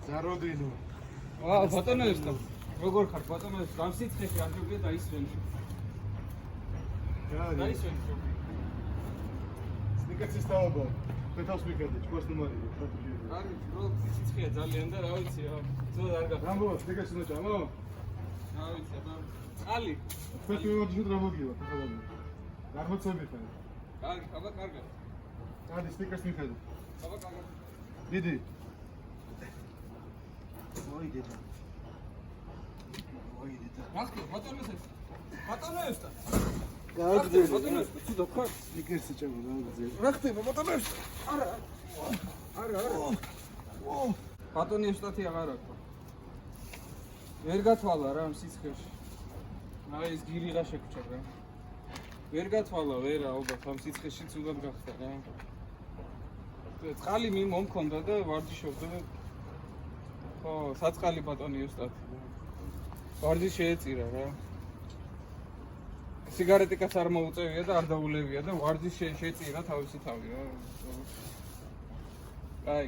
ზაროდინო. ბატონო ეს როგორ ხარ ბატონო ეს ამ სიცხეში არ შეგდია დაისვენში. დაისვენში. სნიკერსის თავობა. პეთავს მიგედი, ჩვენს ნომერია, შეთქვი. არის რო სიცხეა ძალიან და რა ვიცი რა. ზოგადად არ გახდა. რამბო, სნიკერსი ნოჭამო? რა ვიცი აბა. წალი. თქვენ მიმოდის რა მოგივა, ხალხო. აღმოცები ხარ. კარგი, აბა კარგი. კარგი, სნიკერს მიხედი. აბა კარგი. დიდი. მახკი ბატონო ეს. ბატონო ეს. გააგზავნე. ბატონო ეს, ცუდად ხარ? სნიკერსი ჭამო, გააგზავნე. რა ხდება ბატონო ეს? არა. ბატონი ესტათი აღარ აქვს. ვერ გათვალა რა ამ სიცხეში. აი ეს გირიღა შეგჭა რა. ვერ გათვალა ვერა ალბათ ამ სიცხეში ცუდად გახდა რა. წყალი მომქონდა და ვარჯიშობდა და ხო, საწყალი ბატონი ესტათი. ვარჯი შეეწირა რა. სიგარეტიკაც არ მოუწევია და არ დაულევია და ვარჯი შეეწირა თავისი თავი რა. კაი.